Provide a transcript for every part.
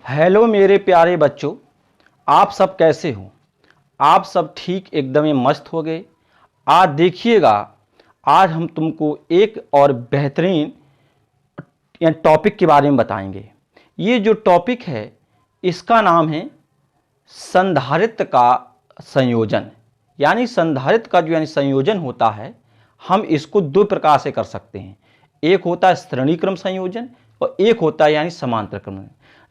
Hello मेरे प्यारे बच्चों, आप सब कैसे हो? आप सब ठीक एकदम ही मस्त हो गए। आज देखिएगा, आज हम तुमको एक और बेहतरीन टॉपिक के बारे में बताएंगे। ये जो टॉपिक है इसका नाम है संधारित्र का संयोजन। यानी संधारित्र का जो संयोजन होता है, हम इसको दो प्रकार से कर सकते हैं। एक होता है श्रेणी क्रम संयोजन और एक होता है समांतर क्रम।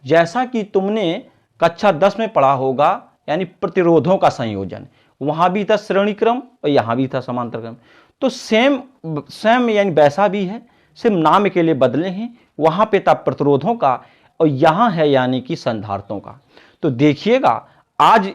जैसा कि तुमने कक्षा 10 में पढ़ा होगा, यानी प्रतिरोधों का संयोजन, वहां भी था श्रेणी क्रम और यहां भी था समांतर क्रम। तो सेम यानी वैसा भी है, सिर्फ नाम के लिए बदले हैं। वहां पे था प्रतिरोधों का और यहां है यानी कि संधारित्रों का। तो देखिएगा, आज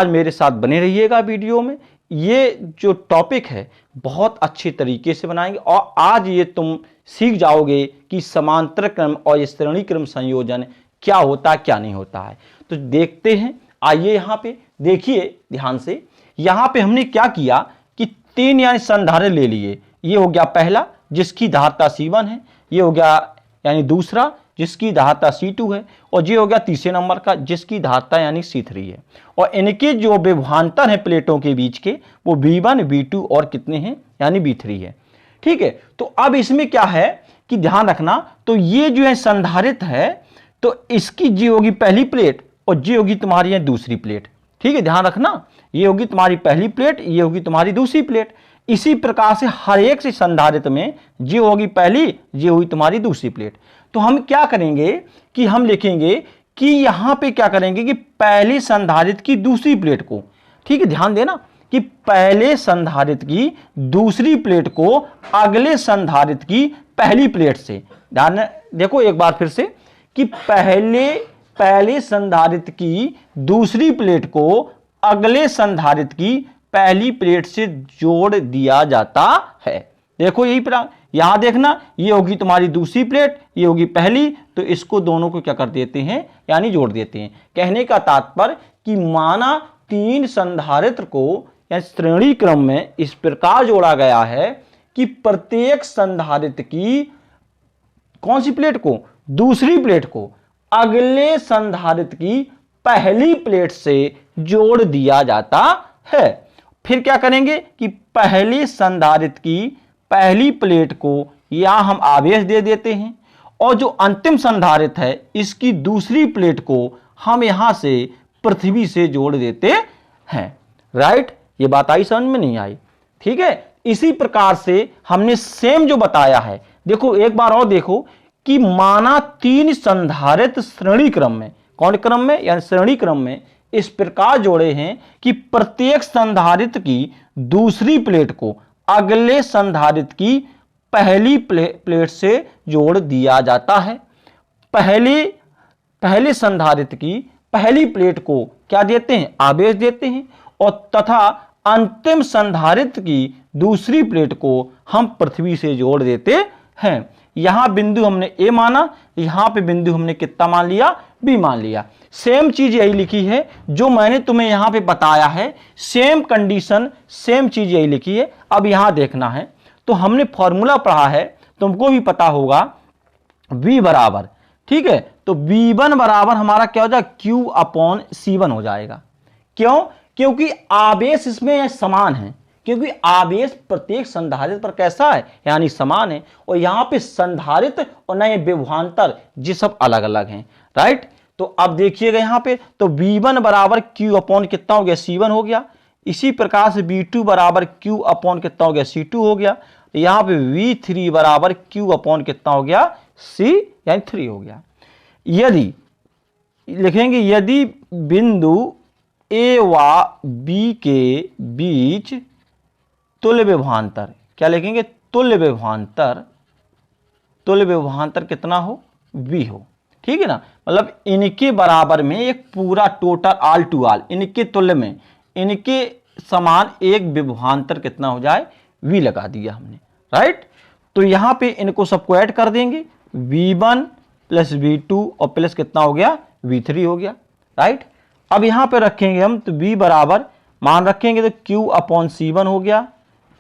मेरे साथ बने रहिएगा वीडियो में। ये जो टॉपिक है बहुत अच्छे तरीके से बनाएंगे और आज ये तुम सीख जाओगे कि समांतर क्रम और ये श्रेणी क्रम संयोजन क्या होता है, क्या नहीं होता है। तो देखते हैं, आइए यहाँ पे देखिए ध्यान से। यहाँ पे हमने क्या किया कि तीन यानी संधारित्र ले लिए। ये हो गया पहला जिसकी धारिता C1 है, ये हो गया यानी दूसरा जिसकी धारिता C2 है, और ये हो गया तीसरे नंबर का जिसकी धारिता यानी C3 है। और इनके जो विभवांतर है प्लेटों के बीच के, वो V1 V2 और कितने हैं यानी V3 है। ठीक है, तो अब इसमें क्या है कि ध्यान रखना, तो ये जो है संधारित्र है, तो इसकी जी होगी पहली प्लेट और जी होगी तुम्हारी दूसरी प्लेट। ठीक है, ध्यान रखना, ये होगी तुम्हारी पहली प्लेट, ये होगी तुम्हारी दूसरी प्लेट। इसी प्रकार से हर एक से संधारित्र में जी होगी पहली, जी होगी तुम्हारी दूसरी प्लेट। तो हम क्या करेंगे कि हम लिखेंगे कि यहां पे क्या करेंगे कि पहले संधारित्र की दूसरी प्लेट को, ठीक है ध्यान देना, कि पहले संधारित्र की दूसरी प्लेट को अगले संधारित्र की पहली प्लेट से, ध्यान देखो एक बार फिर से, कि पहले संधारित्र की दूसरी प्लेट को अगले संधारित्र की पहली प्लेट से जोड़ दिया जाता है। देखो यही यहां देखना, ये होगी तुम्हारी दूसरी प्लेट, ये होगी पहली, तो इसको दोनों को क्या कर देते हैं यानी जोड़ देते हैं। कहने का तात्पर्य कि माना तीन संधारित्र को या श्रेणी क्रम में इस प्रकार जोड़ा गया है कि प्रत्येक संधारित्र की कौन सी प्लेट को, दूसरी प्लेट को अगले संधारित्र की पहली प्लेट से जोड़ दिया जाता है। फिर क्या करेंगे कि पहले संधारित्र की पहली प्लेट को यहां हम आवेश दे देते हैं और जो अंतिम संधारित्र है इसकी दूसरी प्लेट को हम यहां से पृथ्वी से जोड़ देते हैं। राइट, ये बात आई समझ में नहीं आई? ठीक है, इसी प्रकार से हमने सेम जो बताया है, देखो एक बार और देखो कि माना तीन संधारित्र श्रेणी क्रम में, कौन क्रम में यानी श्रेणी क्रम में इस प्रकार जोड़े हैं कि प्रत्येक संधारित्र की दूसरी प्लेट को अगले संधारित्र की पहली प्लेट से जोड़ दिया जाता है। पहले संधारित्र की पहली प्लेट को क्या देते हैं, आवेश देते हैं, और तथा अंतिम संधारित्र की दूसरी प्लेट को हम पृथ्वी से जोड़ देते हैं। यहां बिंदु हमने ए माना, यहां पे बिंदु हमने कितना मान लिया, बी मान लिया। सेम चीज यही लिखी है जो मैंने तुम्हें यहां पे बताया है, सेम कंडीशन सेम चीज यही लिखी है। अब यहां देखना है, तो हमने फॉर्मूला पढ़ा है, तुमको भी पता होगा, V बराबर, ठीक है, तो V1 बराबर हमारा क्या हो जाएगा, Q/C1 हो जाएगा। क्यों? क्योंकि आवेश इसमें समान है, क्योंकि आवेश प्रत्येक संधारित्र पर कैसा है यानी समान है, और यहां पे संधारित्र और नए विभवांतर ये सब अलग अलग हैं। राइट, तो अब देखिएगा यहां पे, तो V1 बराबर Q/ कितना हो गया, C1 हो गया। इसी प्रकार से V2 बराबर Q/ कितना हो गया, C2 हो गया। यहां पे V3 बराबर Q/ कितना हो गया, C यानी 3 हो गया। यदि लिखेंगे, यदि बिंदु A व B के बीच तुल्य विभवांतर, क्या लिखेंगे, तुल्य विभवांतर कितना हो, V हो। ठीक है ना, मतलब इनके बराबर में एक पूरा टोटल आल टू आल इनके तुल्य में, इनके समान एक विभवांतर कितना हो जाए, V लगा दिया हमने। राइट, तो यहां पे इनको सबको ऐड कर देंगे, V1 प्लस V2 और प्लस कितना हो गया, V3 हो गया। राइट, अब यहां पे रखेंगे हम, तो V बराबर मान रखेंगे तो Q/C1 हो गया,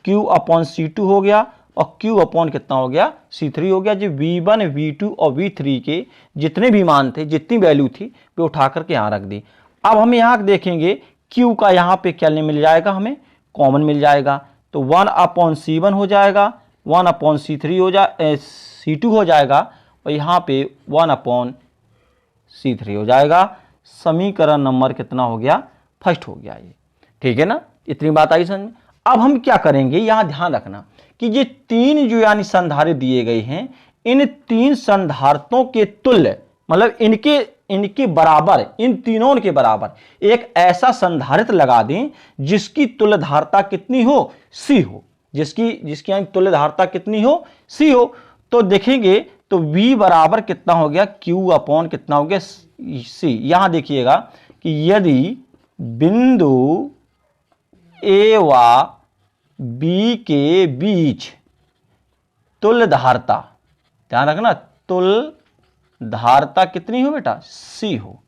Q/C2 हो गया, और Q अपॉन कितना हो गया C3 हो गया। जो V1 V2 और V3 के जितने भी मान थे, जितनी वैल्यू थी, वे उठा करके यहाँ रख दी। अब हम यहाँ देखेंगे Q का यहाँ पे क्या मिल जाएगा, हमें कॉमन मिल जाएगा। तो 1/C1 हो जाएगा, 1/C3 हो जाए, C2 हो जाएगा, और यहाँ पे 1/C3 हो जाएगा। समीकरण नंबर कितना हो गया, फर्स्ट हो गया ये। ठीक है ना, इतनी बात आई समझ में। अब हम क्या करेंगे, यहां ध्यान रखना कि ये तीन जो यानी संधारित्र दिए गए हैं, इन तीन संधारित्रों के तुल्य, मतलब इनके बराबर, इन तीनों के बराबर एक ऐसा संधारित्र लगा दें जिसकी तुल्य धारता कितनी हो, C हो, जिसकी यानी तुल्य धारता कितनी हो, C हो। तो देखेंगे तो V बराबर कितना हो गया, Q अपॉन कितना हो गया C। यहां देखिएगा कि यदि बिंदु A व B के बीच तुल्य धारता, ध्यान रखना, तुल्य धारता कितनी हो बेटा, C हो।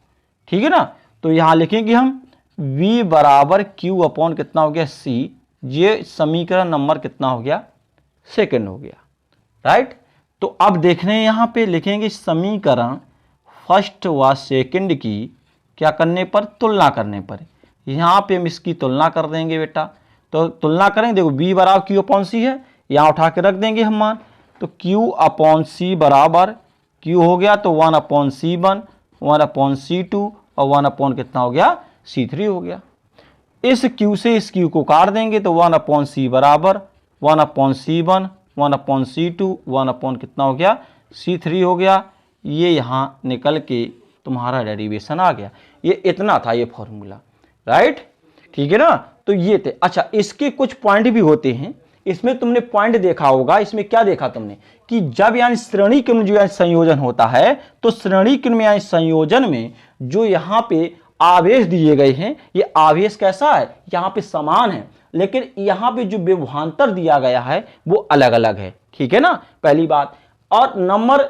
ठीक है ना, तो यहां लिखेंगे हम V बराबर Q अपॉन कितना हो गया C। ये समीकरण नंबर कितना हो गया, सेकंड हो गया, राइट। तो अब देख रहे हैं यहां पे लिखेंगे समीकरण फर्स्ट व सेकंड की क्या करने पर, तुलना करने पर। यहां पे हम इसकी तुलना कर देंगे बेटा। तो तुलना करेंगे, देखो V बराबर Q अपॉन C है, यहां उठा के रख देंगे हम मान। तो Q अपॉन C बराबर Q हो गया तो 1/C1, 1/C2 और 1 कितना हो गया, C3 हो गया। इस Q से इस Q को काट देंगे तो 1/C बराबर 1/C1, 1/C2, 1 कितना हो गया, C3 हो गया। ये यहाँ निकल के तुम्हारा डेरिवेशन आ गया। ये इतना था ये फॉर्मूला, राइट। ठीक है ना, तो ये थे। अच्छा, इसके कुछ पॉइंट भी होते हैं। इसमें तुमने पॉइंट देखा होगा, इसमें क्या देखा तुमने कि जब यानी श्रेणी क्रम जो यानी संयोजन होता है, तो श्रेणी क्रम यानी संयोजन में जो यहाँ पे आवेश दिए गए हैं, ये आवेश कैसा है, यहाँ पे समान है, लेकिन यहाँ पे जो विभवांतर दिया गया है वो अलग अलग है। ठीक है ना, पहली बात। और नंबर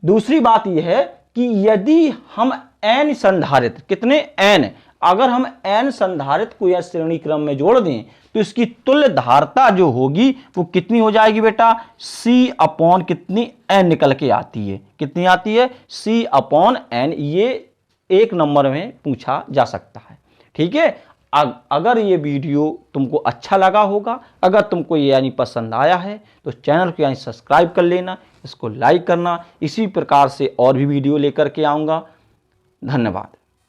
दूसरी बात यह है कि यदि हम n संधारित्र, कितने n, अगर हम n संधारित्र को या श्रेणी क्रम में जोड़ दें तो इसकी तुल्य धारता जो होगी वो कितनी हो जाएगी बेटा, C अपॉन कितनी n निकल के आती है, कितनी आती है, C अपॉन n। ये एक नंबर में पूछा जा सकता है। ठीक है, अगर ये वीडियो तुमको अच्छा लगा होगा, अगर तुमको ये यानी पसंद आया है, तो चैनल को यानी सब्सक्राइब कर लेना, इसको लाइक करना। इसी प्रकार से और भी वीडियो लेकर के आऊँगा। धन्यवाद।